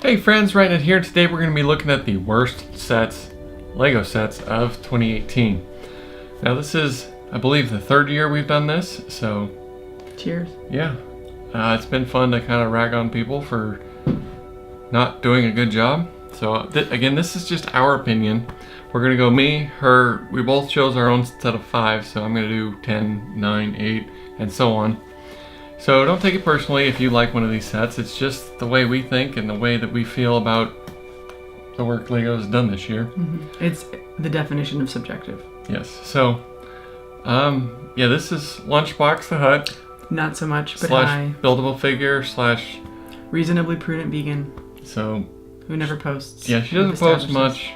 Hey friends, Ryan here. Today we're going to be looking at the worst sets, Lego sets of 2018. Now this is, I believe, the third year we've done this, so cheers. Yeah, it's been fun to kind of rag on people for not doing a good job. So again, this is just our opinion. We're going to go me, her, we both chose our own set of 5, so I'm going to do 10, 9, 8, and so on. So don't take it personally if you like one of these sets. It's just the way we think and the way that we feel about the work Lego's done this year. Mm-hmm. It's the definition of subjective. Yes. So, yeah, this is Lunchbox the Hut. Not so much, but slash buildable figure slash reasonably prudent vegan. So who never posts. Yeah, she doesn't post much.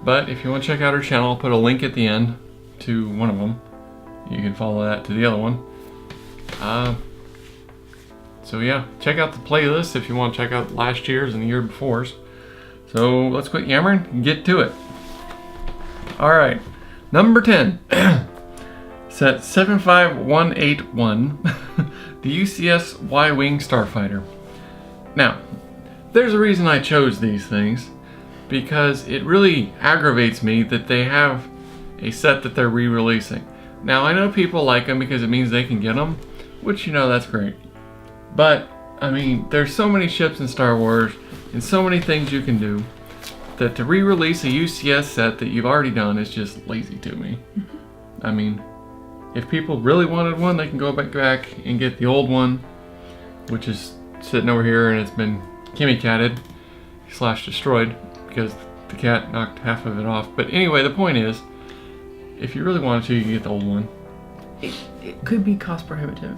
But if you want to check out her channel, I'll put a link at the end to one of them. You can follow that to the other one. So yeah, check out the playlist if you want to check out last year's and the year before's. So let's quit yammering and get to it. Alright, number 10. Set 75181, the UCS Y-Wing Starfighter. Now, there's a reason I chose these things, because it really aggravates me that they have a set that they're re-releasing. Now, I know people like them because it means they can get them, which, you know, that's great. But, I mean, there's so many ships in Star Wars and so many things you can do that to re-release a UCS set that you've already done is just lazy to me. I mean, if people really wanted one, they can go back and get the old one, which is sitting over here and it's been Kimmy-catted / destroyed because the cat knocked half of it off. But anyway, the point is, if you really wanted to, you can get the old one. It could be cost prohibitive.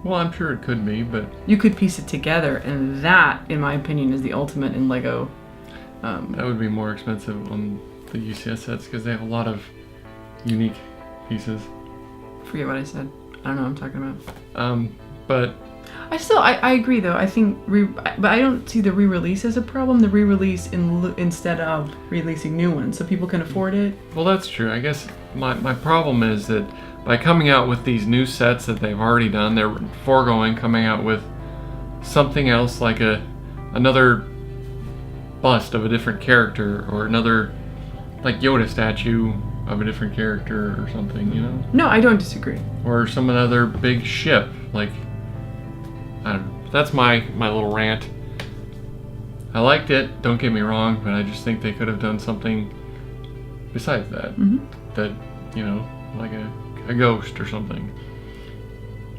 Well, I'm sure it could be, but you could piece it together, and that, in my opinion, is the ultimate in Lego. That would be more expensive on the UCS sets because they have a lot of unique pieces. Forget what I said. I don't know what I'm talking about. But I agree though. I think, but I don't see the re-release as a problem. The re-release instead of releasing new ones, so people can afford it. Well, that's true. I guess my problem is that by coming out with these new sets that they've already done, they're foregoing coming out with something else like another bust of a different character or another like Yoda statue of a different character or something, you know? No, I don't disagree. Or some other big ship, like, I don't know. That's my little rant. I liked it, don't get me wrong, but I just think they could have done something besides that. Mm-hmm. That, you know, like a ghost or something.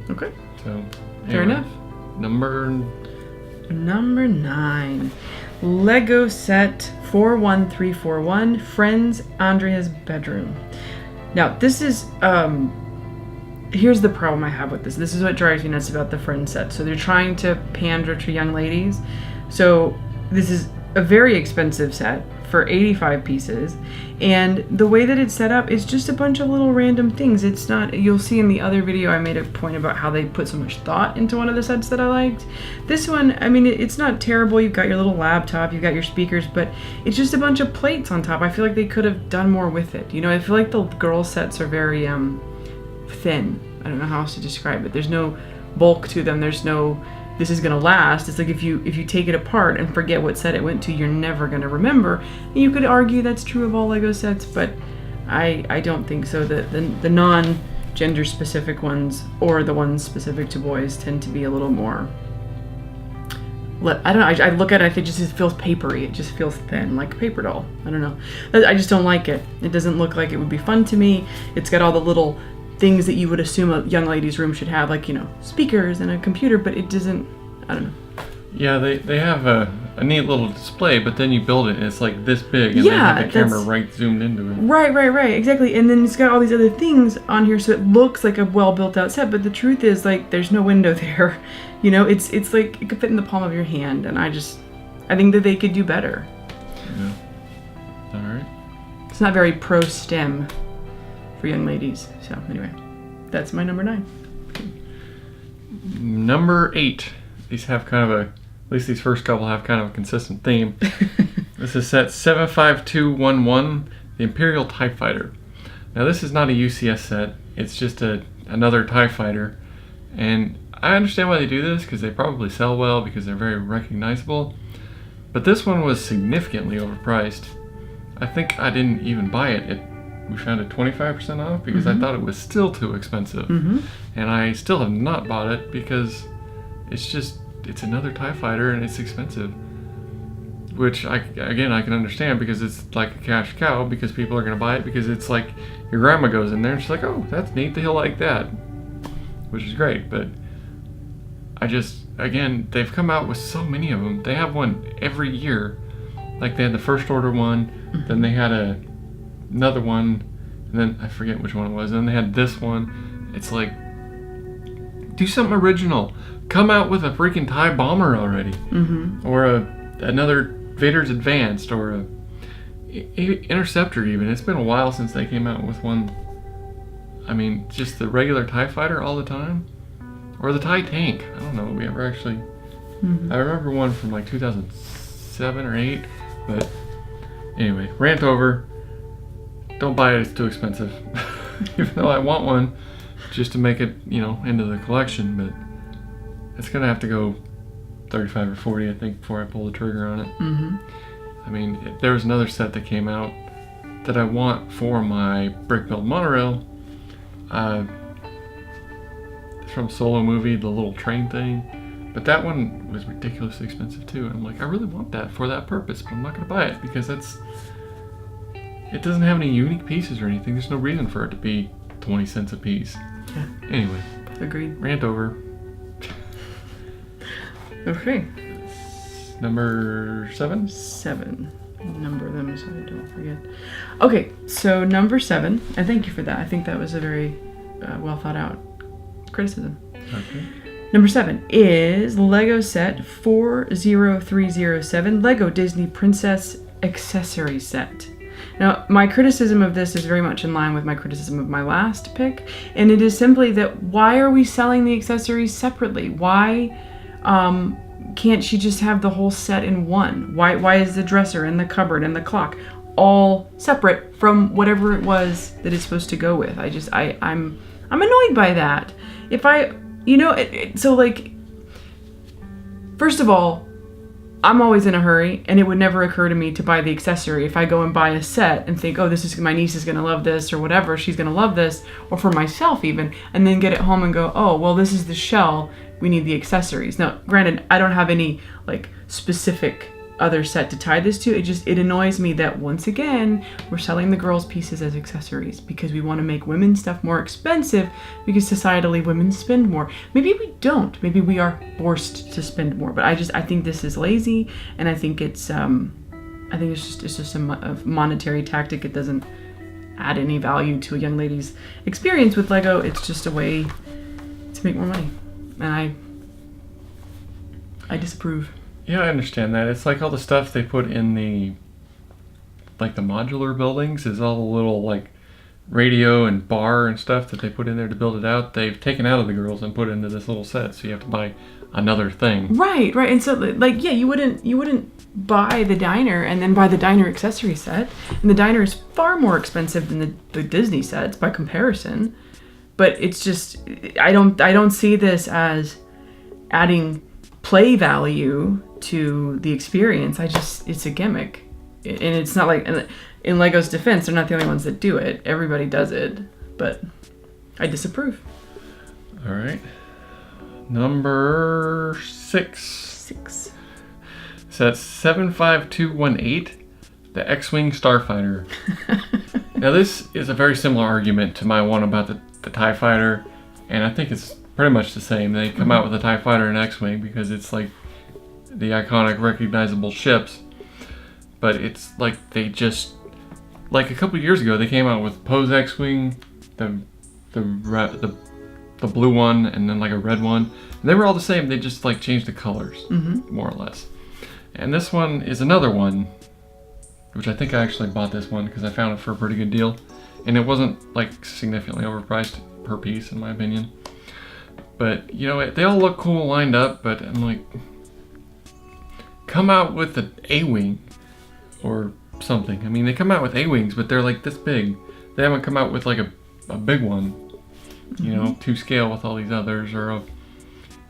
Okay. So, anyway, fair enough. Number 9. Lego set 41341, Friends Andrea's Bedroom. Now, this is, here's the problem I have with this. This is what drives me nuts about the Friends set. So they're trying to pander to young ladies. So this is a very expensive set for 85 pieces. And the way that it's set up is just a bunch of little random things. It's not, you'll see in the other video I made a point about how they put so much thought into one of the sets that I liked. This one, I mean, it's not terrible. You've got your little laptop, you've got your speakers, but it's just a bunch of plates on top. I feel like they could have done more with it. You know, I feel like the girl sets are very thin. I don't know how else to describe it. There's no bulk to them. There's no, this is gonna last. It's like if you take it apart and forget what set it went to, you're never gonna remember. And you could argue that's true of all Lego sets, but I don't think so. The non-gender specific ones or the ones specific to boys tend to be a little more, I don't know, I look at it, I think it just feels papery. It just feels thin, like a paper doll. I don't know. I just don't like it. It doesn't look like it would be fun to me. It's got all the little things that you would assume a young lady's room should have, like, you know, speakers and a computer, but it doesn't, I don't know. Yeah, they have a neat little display, but then you build it and it's like this big and they have the camera right zoomed into it. Right, exactly. And then it's got all these other things on here so it looks like a well built out set, but the truth is, like, there's no window there. You know, it's like it could fit in the palm of your hand, and I think that they could do better. Yeah. Alright. It's not very pro STEM for young ladies. So anyway, that's my number 9. Number 8. These have kind of at least these first couple have kind of a consistent theme. This is set 75211, the Imperial TIE Fighter. Now this is not a UCS set, it's just another TIE Fighter. And I understand why they do this, because they probably sell well, because they're very recognizable. But this one was significantly overpriced. I think I didn't even buy it. We found it 25% off because I thought it was still too expensive. And I still have not bought it because it's another TIE fighter and it's expensive. Which, I can understand because it's like a cash cow because people are going to buy it because it's like your grandma goes in there and she's like, oh, that's neat, he'll like that. Which is great, but they've come out with so many of them. They have one every year. Like they had the First Order one, then they had another one, and then I forget which one it was, and then they had this one. It's like, do something original. Come out with a freaking TIE bomber already. Or another Vader's Advanced, or a Interceptor even. It's been a while since they came out with one. I mean, just the regular TIE fighter all the time. Or the TIE tank. I don't know if we ever actually... I remember one from like 2007 or 8. But anyway, rant over. Don't buy it, it's too expensive. Even though I want one just to make it, into the collection. But it's going to have to go 35 or 40, I think, before I pull the trigger on it. I mean, there was another set that came out that I want for my brick-built monorail. It's from Solo Movie, the little train thing. But that one was ridiculously expensive too. And I'm like, I really want that for that purpose, but I'm not going to buy it because it doesn't have any unique pieces or anything. There's no reason for it to be 20 cents a piece. Yeah. Anyway. Agreed. Rant over. Okay. Number 7? 7. Number them so I don't forget. Okay, so number 7, and thank you for that. I think that was a very well thought out criticism. Okay. Number 7 is Lego set 40307, Lego Disney Princess Accessory Set. Now, my criticism of this is very much in line with my criticism of my last pick, and it is simply that why are we selling the accessories separately? Why can't she just have the whole set in one? Why is the dresser and the cupboard and the clock all separate from whatever it was that it's supposed to go with? I'm annoyed by that. If first of all, I'm always in a hurry, and it would never occur to me to buy the accessory if I go and buy a set and think, oh, my niece is going to love this, or whatever, she's going to love this, or for myself even, and then get it home and go, oh, well, this is the shell, we need the accessories. Now, granted, I don't have any, specific other set to tie this to. It annoys me that, once again, we're selling the girls' pieces as accessories because we want to make women's stuff more expensive because societally women spend more. Maybe we don't. Maybe we are forced to spend more. But I think this is lazy, and I think it's just a monetary tactic. It doesn't add any value to a young lady's experience with Lego. It's just a way to make more money, and I disapprove. Yeah, I understand that. It's like all the stuff they put in the modular buildings is all the little radio and bar and stuff that they put in there to build it out. They've taken out of the girls and put it into this little set, so you have to buy another thing. Right. And so you wouldn't buy the diner and then buy the diner accessory set. And the diner is far more expensive than the Disney sets by comparison. But it's just I don't see this as adding play value to the experience. It's a gimmick, and it's not like in Lego's defense, they're not the only ones that do it. Everybody does it, but I disapprove. All right, number 6. 6. So that's 75218, the X-Wing Starfighter. Now this is a very similar argument to my one about the TIE Fighter, and I think it's pretty much the same. They come out with a TIE Fighter and X-Wing because it's like the iconic recognizable ships, but it's like they just a couple years ago they came out with Poe's X-Wing, the blue one, and then a red one, and they were all the same. They just changed the colors, more or less. And this one is another one, which I think I actually bought this one because I found it for a pretty good deal, and it wasn't significantly overpriced per piece in my opinion. But they all look cool lined up, but I'm come out with an A-Wing or something. I mean, they come out with A-Wings, but they're this big. They haven't come out with a big one, to scale with all these others, or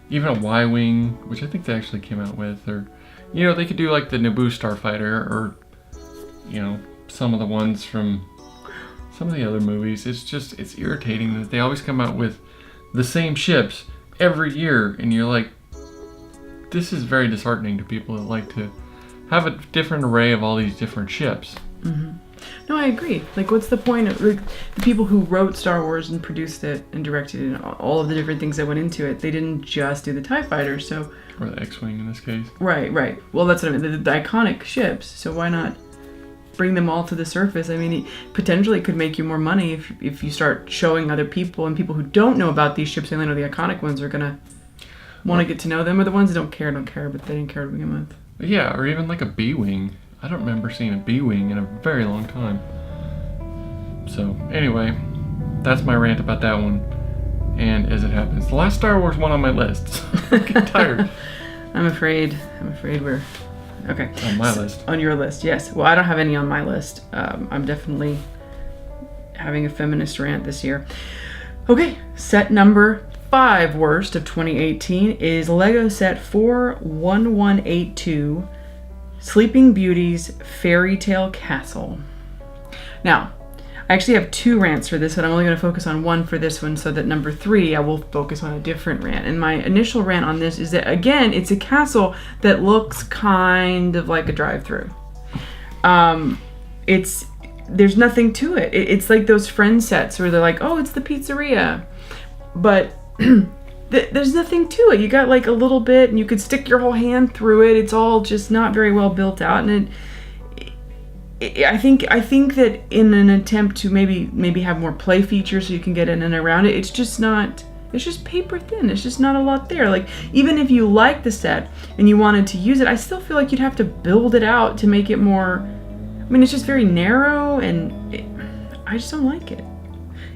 even a Y-Wing, which I think they actually came out with, or You know, they could do like the Naboo Starfighter, or you know, some of the ones from some of the other movies. It's irritating that they always come out with the same ships every year, and you're like, this is very disheartening to people that like to have a different array of all these different ships. Mm-hmm. No, I agree. Like, what's the point of like, the people who wrote Star Wars and produced it and directed it and all of the different things that went into it? They didn't just do the TIE Fighter, so... Or the X-Wing in this case. Right. Well, that's what I mean. The iconic ships, so why not bring them all to the surface? I mean, it potentially could make you more money if you start showing other people, and people who don't know about these ships, they only know the iconic ones, are going to want to get to know them, or the ones that don't care, but they didn't care to begin with. Yeah, or even like a B-Wing. I don't remember seeing a B-Wing in a very long time. So, anyway, that's my rant about that one. And as it happens, the last Star Wars one on my list. So I'm getting tired. I'm afraid we're... Okay. On my list. On your list, yes. Well, I don't have any on my list. I'm definitely having a feminist rant this year. Okay, set number 5 worst of 2018 is Lego set 41182, Sleeping Beauty's Fairy Tale Castle. Now, I actually have 2 rants for this, but I'm only going to focus on one for this one, so that number 3, I will focus on a different rant. And my initial rant on this is that, again, it's a castle that looks kind of like a drive-thru. There's nothing to it. It's like those Friends sets where they're like, oh, it's the pizzeria. But there's nothing to it. You got like a little bit, and you could stick your whole hand through it. It's all just not very well built out, and I think that in an attempt to maybe have more play features so you can get in and around it, it's just paper thin. It's just not a lot there. Like, even if you like the set and you wanted to use it, I still feel like you'd have to build it out to make it more. I mean, it's just very narrow, and I just don't like it.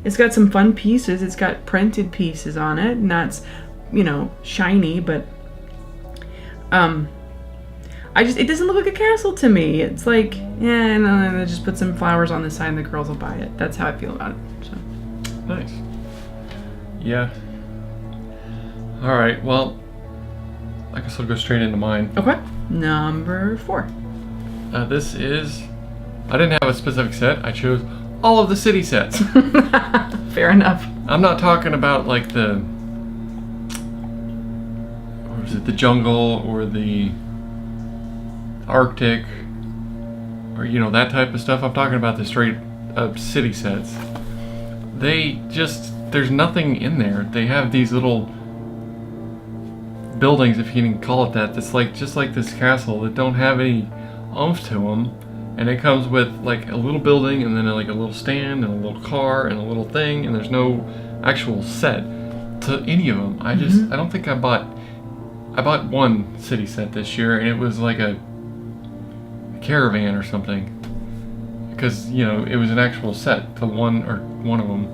It's got some fun pieces. It's got printed pieces on it, and that's, shiny, but it doesn't look like a castle to me. It's like, no, just put some flowers on the side and the girls will buy it. That's how I feel about it. So. Nice. Yeah. All right, well, I guess I'll go straight into mine. Okay. Number 4. This is, I didn't have a specific set. I chose all of the city sets. Fair enough. I'm not talking about like the jungle or the Arctic or that type of stuff. I'm talking about the straight up city sets. There's nothing in there. They have these little buildings, if you can call it that, that's like just like this castle that don't have any oomph to them, and it comes with like a little building and then like a little stand and a little car and a little thing, and there's no actual set to any of them. I don't think I bought one city set this year, and it was like a caravan or something, because it was an actual set to one of them,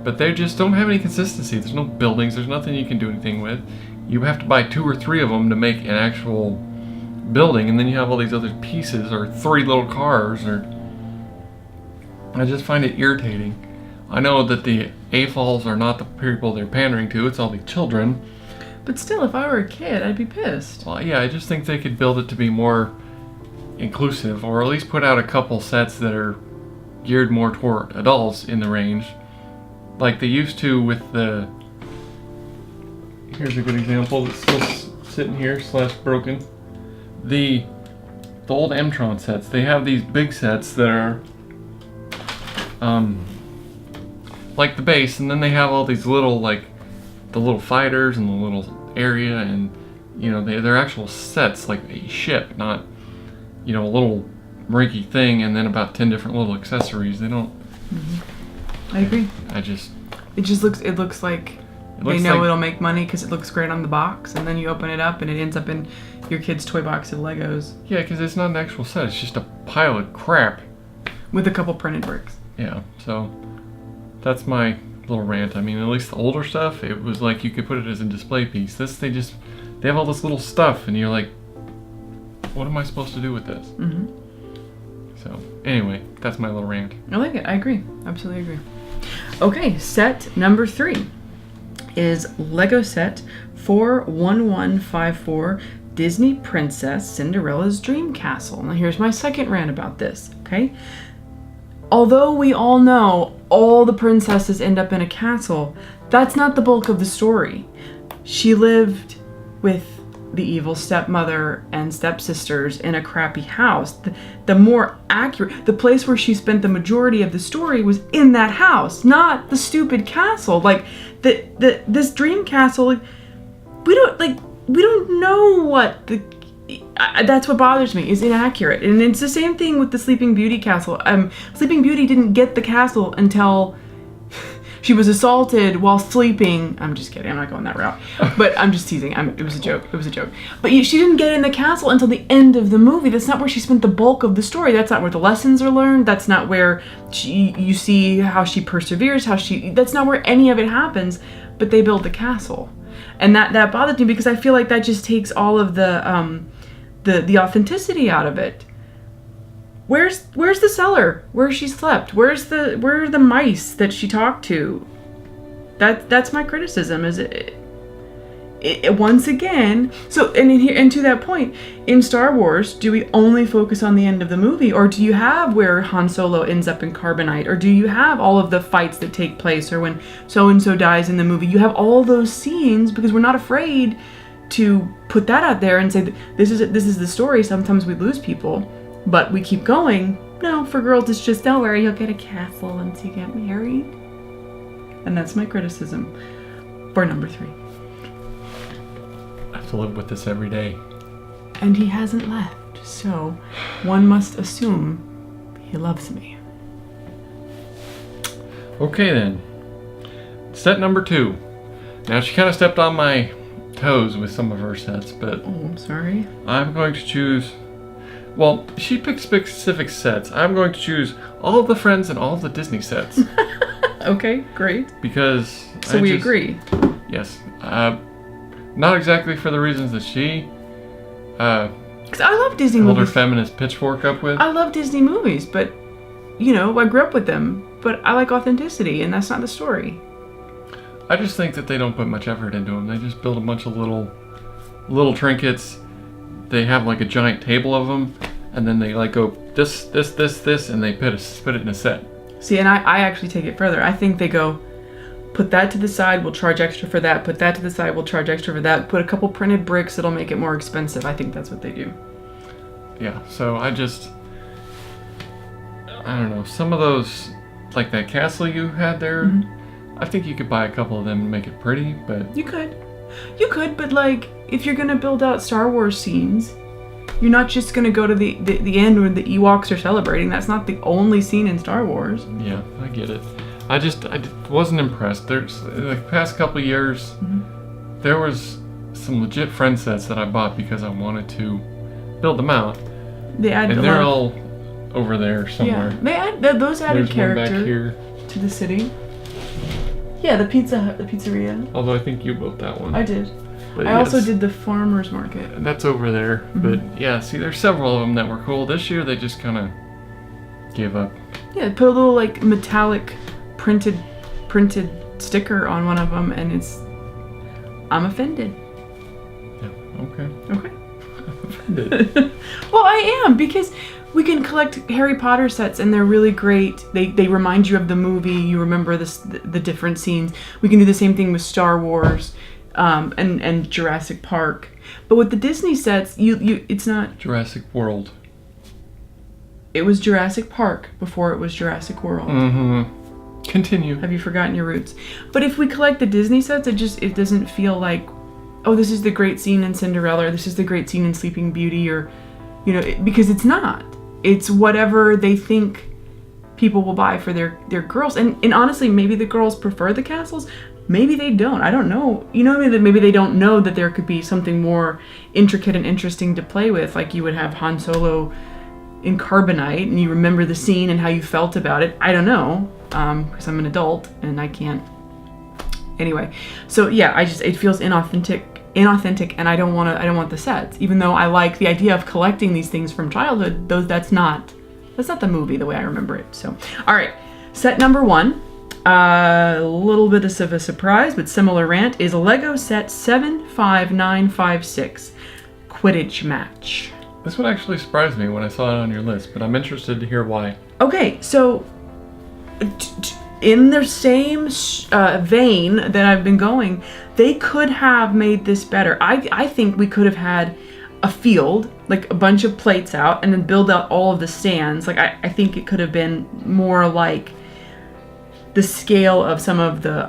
but they just don't have any consistency. There's no buildings, there's nothing you can do anything with. You have to buy 2 or 3 of them to make an actual building, and then you have all these other pieces or 3 little cars, I just find it irritating. I know that the AFOLs are not the people they're pandering to, it's all the children, but still, if I were a kid, I'd be pissed. Well, yeah, I just think they could build it to be more inclusive, or at least put out a couple sets that are geared more toward adults in the range, like they used to with the. Here's a good example that's still sitting here / broken. The old M-Tron sets. They have these big sets that are like the base, and then they have all these little, like the little fighters and the little area, and they're actual sets, like a ship, not a little rinky thing and then about 10 different little accessories. They don't. I agree. It looks like they know it'll make money because it looks great on the box, and then you open it up and it ends up in your kid's toy box of Legos. Yeah, because it's not an actual set. It's just a pile of crap with a couple printed bricks. Yeah, so that's my little rant. I mean, at least the older stuff, it was like you could put it as a display piece. They have all this little stuff, and you're like, what am I supposed to do with this? Mm-hmm. So anyway, that's my little rant. I like it. I agree. Absolutely agree. Okay, set number 3 is Lego set 41154, Disney Princess Cinderella's Dream Castle. Now here's my second rant about this, okay? Although we all know all the princesses end up in a castle, that's not the bulk of the story. She lived with the evil stepmother and stepsisters in a crappy house. The more accurate, the place where she spent the majority of the story was in that house, not the stupid castle. Like this dream castle, like, we don't know what the. That's what bothers me, is inaccurate. And it's the same thing with the Sleeping Beauty castle. Sleeping Beauty didn't get the castle until she was assaulted while sleeping. I'm just kidding. I'm not going that route. But I'm just teasing. It was a joke. It was a joke. But she didn't get in the castle until the end of the movie. That's not where she spent the bulk of the story. That's not where the lessons are learned. That's not where you see how she perseveres. That's not where any of it happens. But they build the castle, and that bothered me because I feel like that just takes all of the authenticity out of it. Where's the cellar where she slept? Where are the mice that she talked to? That's my criticism. Is it once again? So and to that point, in Star Wars, do we only focus on the end of the movie, or do you have where Han Solo ends up in Carbonite, or do you have all of the fights that take place, or when so and so dies in the movie? You have all those scenes because we're not afraid to put that out there and say this is the story. Sometimes we lose people, but we keep going. No, for girls it's just, don't worry, you'll get a castle once you get married. And that's my criticism for number 3. I have to live with this every day. And he hasn't left, so one must assume he loves me. Okay then. Set number 2. Now she kind of stepped on my toes with some of her sets, but Oh, I'm sorry. I'm going to choose. Well, she picked specific sets. I'm going to choose all of the Friends and all of the Disney sets. Okay, great. Because So we agree. Yes. Not exactly for the reasons that she Because I love Disney held her movies. feminist pitchfork up with. I love Disney movies, but I grew up with them. But I like authenticity, and that's not the story. I just think that they don't put much effort into them. They just build a bunch of little trinkets. They have like a giant table of them, and then they like go this, and they put it in a set. See, and I actually take it further. I think they go, put that to the side, we'll charge extra for that. Put that to the side, we'll charge extra for that. Put a couple printed bricks, it'll make it more expensive. I think that's what they do. Yeah, so I don't know. Some of those, like that castle you had there, I think you could buy a couple of them and make it pretty, but... You could, but like, if you're gonna build out Star Wars scenes, you're not just gonna go to the end where the Ewoks are celebrating. That's not the only scene in Star Wars. Yeah, I get it. I wasn't impressed. There's, the past couple of years, there was some legit friend sets that I bought because I wanted to build them out. They add And they're all over there somewhere. Yeah, those added There's character one back here. to the city. Yeah, the pizzeria. Although I think you built that one. I did. But I also yes, did the farmer's market. That's over there. But yeah, see, there's several of them that were cool. This year they just kind of gave up. Yeah, put a little like metallic printed sticker on one of them, and I'm offended. Yeah, okay. Okay. Offended. Well, I am, because we can collect Harry Potter sets and they're really great. They remind you of the movie. You remember the different scenes. We can do the same thing with Star Wars and Jurassic Park. But with the Disney sets, it's not... Jurassic World. It was Jurassic Park before it was Jurassic World. Mm-hmm. Continue. Have you forgotten your roots? But if we collect the Disney sets, it doesn't feel like, oh, this is the great scene in Cinderella, or this is the great scene in Sleeping Beauty, or, because it's not. It's whatever they think people will buy for their girls. And honestly, maybe the girls prefer the castles. Maybe they don't. I don't know. Maybe they don't know that there could be something more intricate and interesting to play with. Like you would have Han Solo in Carbonite, and you remember the scene and how you felt about it. I don't know, because I'm an adult and I can't. Anyway, so yeah, it feels inauthentic, and I don't want the sets, even though I like the idea of collecting these things from childhood. That's not the movie the way I remember it. So, all right, set number 1, a little bit of a surprise, but similar rant, is Lego set 75956. Quidditch match. This one actually surprised me when I saw it on your list, but I'm interested to hear why. Okay, so in the same vein that I've been going, they could have made this better. I think we could have had a field, like a bunch of plates out, and then build out all of the stands. Like I think it could have been more like the scale of some of the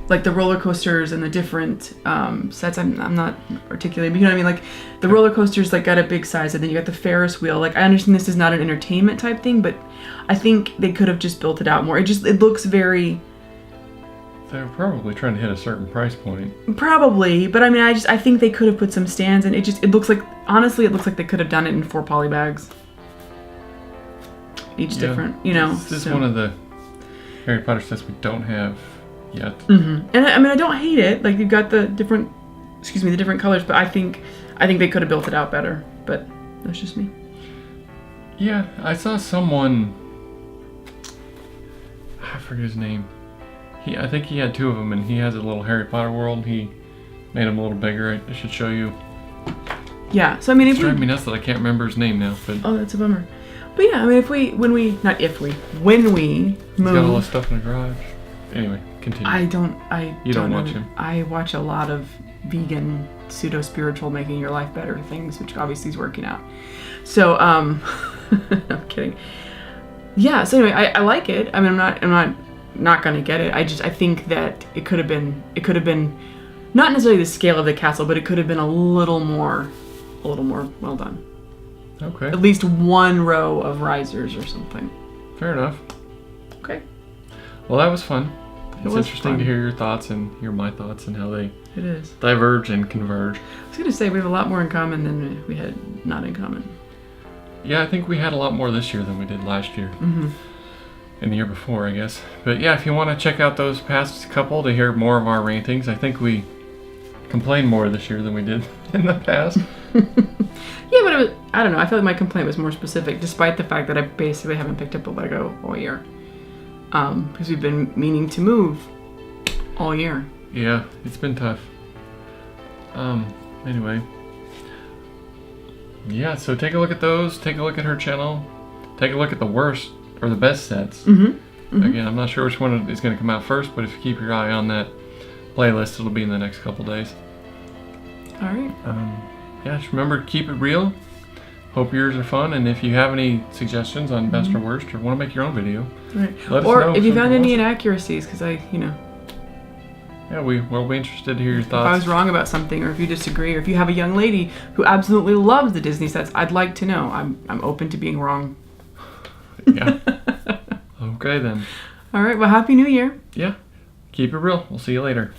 like the roller coasters and the different sets. I'm not articulating, but you know what I mean? Like the roller coasters like got a big size, and then you got the Ferris wheel. Like I understand this is not an entertainment type thing, but I think they could have just built it out more. It looks very... They're probably trying to hit a certain price point. Probably, but I mean, I think they could have put some stands, and it looks like, honestly, it looks like they could have done it in 4 poly bags. Each different, you know. This is one of the Harry Potter sets we don't have yet. Mm-hmm. And I mean, I don't hate it. Like you've got the different colors, but I think they could have built it out better. But that's just me. Yeah, I saw someone. I forget his name. I think he had 2 of them, and he has a little Harry Potter world. He made them a little bigger. I should show you. Yeah. So I mean, it's driving me nuts that I can't remember his name now. But oh, that's a bummer. But yeah, I mean, when we move. He's got all this stuff in the garage. Anyway, continue. You don't watch him. I watch a lot of vegan, pseudo-spiritual, making your life better things, which obviously is working out. So, I'm kidding. Yeah, so anyway, I like it. I mean, I'm not gonna get it. I think that it could have been not necessarily the scale of the castle, but it could have been a little more well done. Okay. At least 1 row of risers or something. Fair enough. Okay. Well, that was fun. It's was interesting fun. to hear your thoughts and hear my thoughts and how they It is. diverge and converge. I was gonna say we have a lot more in common than we had not in common. Yeah, I think we had a lot more this year than we did last year. Mm-hmm. And the year before, I guess. But yeah, if you want to check out those past couple to hear more of our rantings, I think we complained more this year than we did in the past. Yeah, but I don't know. I feel like my complaint was more specific, despite the fact that I basically haven't picked up a Lego all year. Because we've been meaning to move all year. Yeah, it's been tough. Anyway. Yeah, so take a look at those. Take a look at her channel. Take a look at the worst or the best sets. Mm-hmm. Mm-hmm. Again, I'm not sure which one is going to come out first, but if you keep your eye on that playlist, it'll be in the next couple days. All right. Yeah, just remember to keep it real. Hope yours are fun, and if you have any suggestions on best or worst, or want to make your own video, Right. let us Or know if you found any something inaccuracies, because yeah, we'll be interested to hear your if I thoughts. was wrong about something, or if you disagree, or if you have a young lady who absolutely loves the Disney sets, I'd like to know. I'm open to being wrong. Yeah. Okay then. All right. Well, Happy New Year. Yeah. Keep it real. We'll see you later.